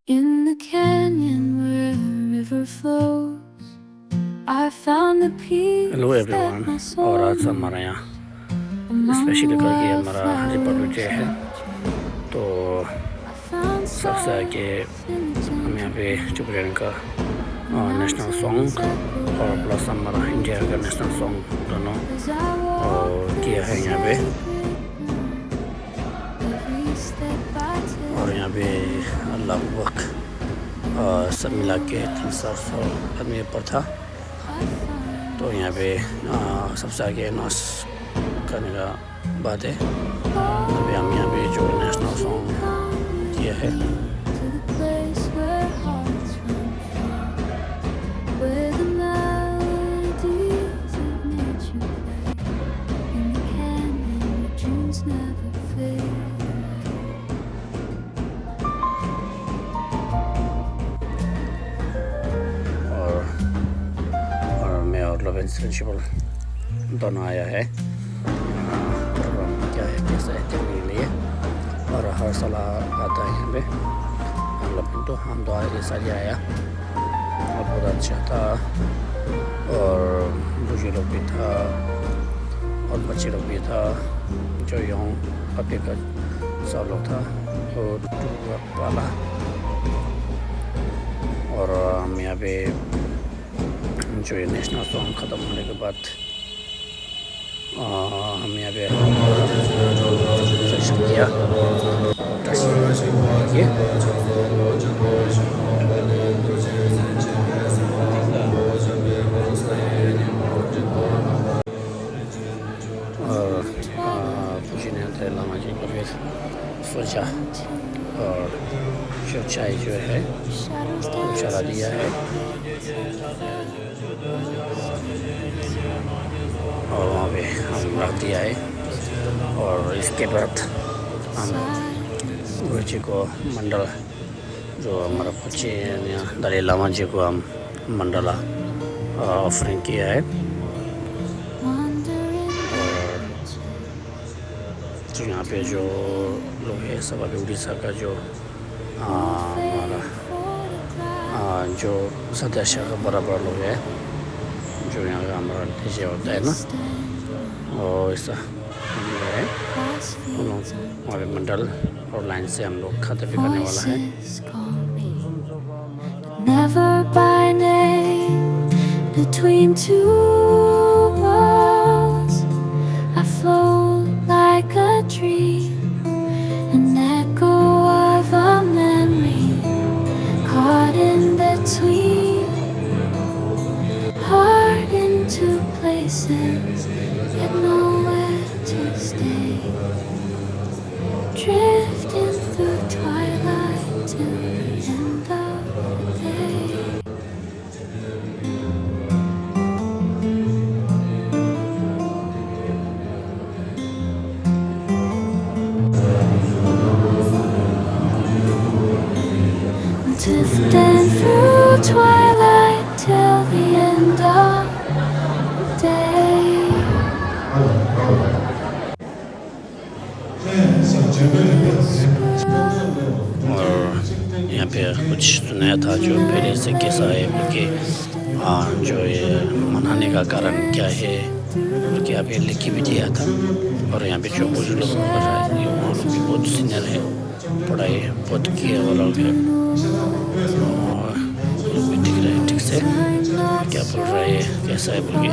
In the canyon where a river flows, I found the peace hello that everyone my और soul आज हमारा यहाँ among specially करके हमारा रिपब्लिक डे है wildflowers. तो I found सबसे आगे solace in the हम यहाँ पे gentle चुपरेन का नेशनल mountains सॉन्ग और separate प्लस हमारा इंडिया का नेशनल सॉन्ग दोनों as I walk किया है this यहाँ पे sacred ground. Every step I और take, यहाँ पे लगभग सब मिला के 300 आदमी ऊपर था I find तो यहाँ पे सबसे आगे नाच करने का बात है अभी हम यहाँ पे जो नेशनल सॉन्ग किया है to the place where hearts run free, where the melodies of nature play. In the canyon where dreams never fade. और मैं और लवेंस प्रिंसिपल दोनों आया है प्रोग्राम क्या है कैसा है देखने के लिए और हर साल आता है यहाँ पे हम तो आए सारी आया और बहुत अच्छा था और बुजुर्ग लोग भी था और बच्चे लोग भी था जो यहाँ अभी का सब लोग था और वाला और हम यहाँ पे जो ये नेशनल सॉन्ग ख़त्म होने के बाद हम यहाँ पे दर्शन किया और पूछने थे लामा जी को फिर सोचा और चाय जो है Shadows चला dance दिया है और वहाँ पे हम रख दिया है और इसके बाद हम गुरु जी को मंडल जो हमारा बच्चे दलाई लामा जी को हम मंडला ऑफरिंग किया है wandering और जो यहाँ पे जो लोग हैं सब अभी उड़ीसा का जो हमारा जो सदस्य का बड़ा बड़ा लोग है जो यहाँ का हमारा डीजे होता है ना और ऐसा हम लोग है हम लोग वहाँ पे मंडल और लाइन से हम लोग खाते भी करने वाला है voices call me, never by name. Between two walls, I float like a dream, an echo of a memory, caught in between, hard into places, yet nowhere to stay. Drifting through twilight till the end of the day. Drifting through twilight till the end of the day. और यहाँ पे कुछ सुनाया था जो पहले से कैसा है बल्कि जो ये मनाने का कारण क्या है बल्कि यहाँ पे लिख के भी दिया था और यहाँ पे जो बुजुर्ग लोग कर रहा है वो लोग भी बहुत सीनियर है पढ़ाई बहुत किया वाला लोग है और लोग भी दिख रहे हैं ठीक से क्या बोल रहा है कैसा है बोल के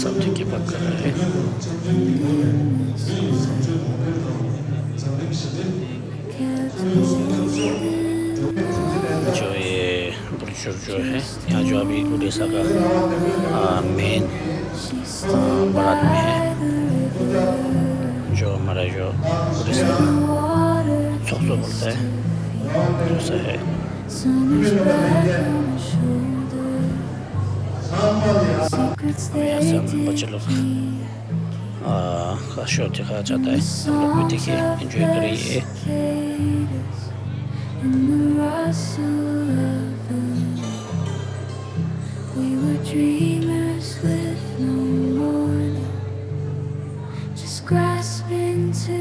सब ठीक के बात कर रहा है जो ये बुजुर्ग जो है यहाँ जो अभी उड़ीसा का मेन बारात में है जो हमारा जो उड़ीसा सबसे बोलता है जैसा है Summer's breath on my shoulder. Secrets और यहाँ से they हम बच्चे लोग teach me. का शो दिखाया जाता है हम लोग भी देखिए एंजॉय करिए Cicadas in the rustle of the wind. We were dreamers with no warning, just grasping to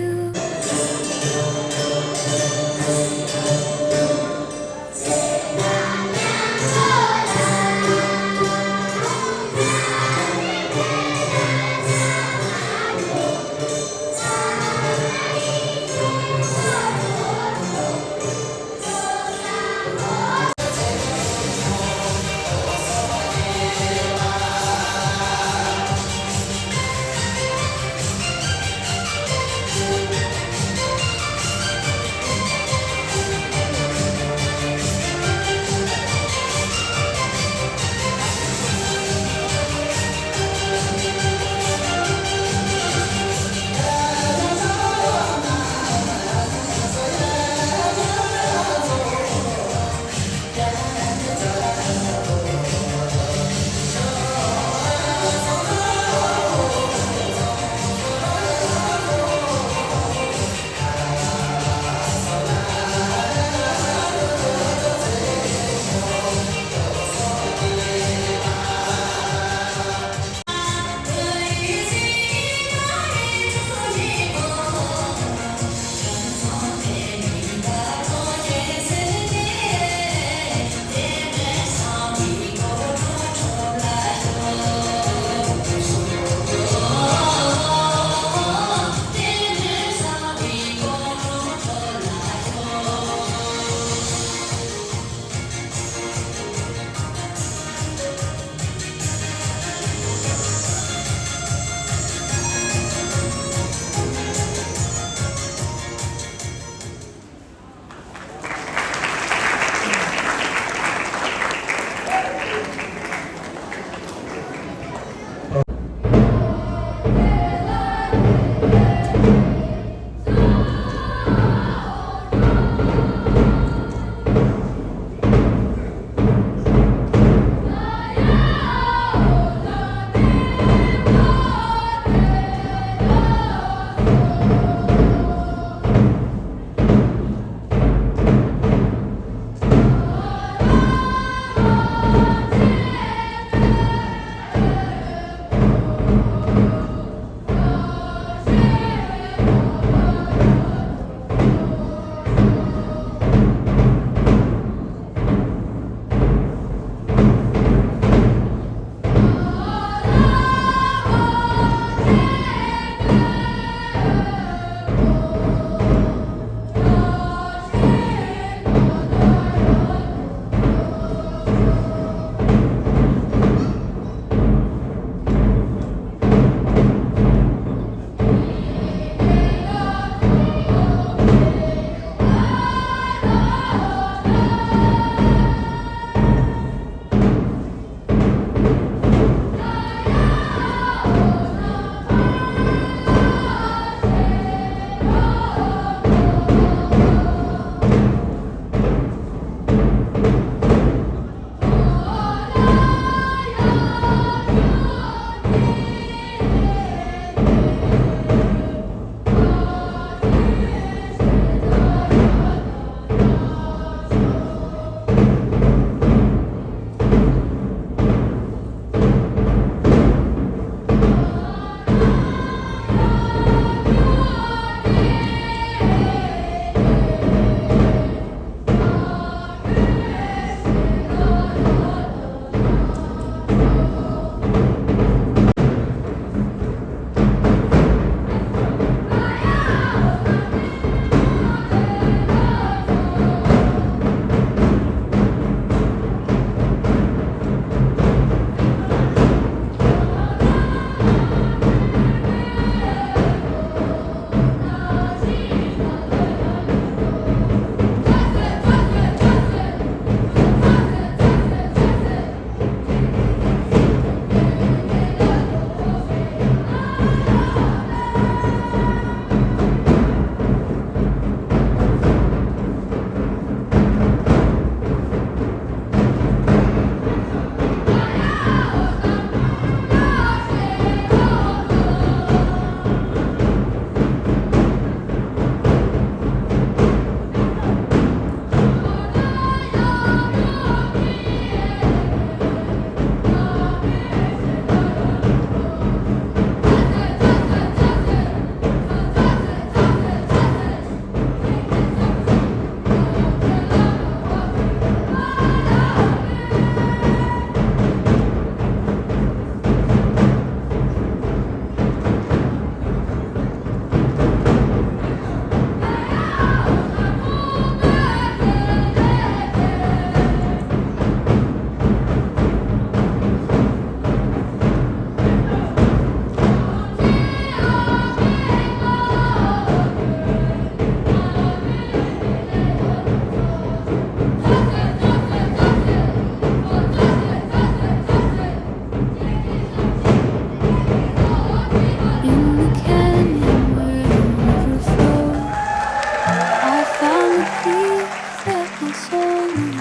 me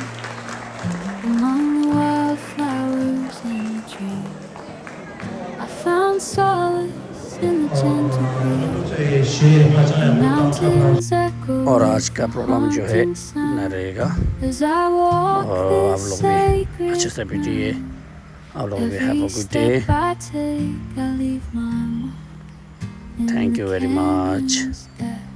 among the wildflowers and the trees. I found solace in the gentle breeze. ये शेर The mountains echo और with आज का programme जो है haunting sound. न रहेगा As I walk और आप this लोग भी sacred अच्छे से बैठिए आप लोग भी have every a good day step I take, I leave my mark in Thank the you very much. canyons that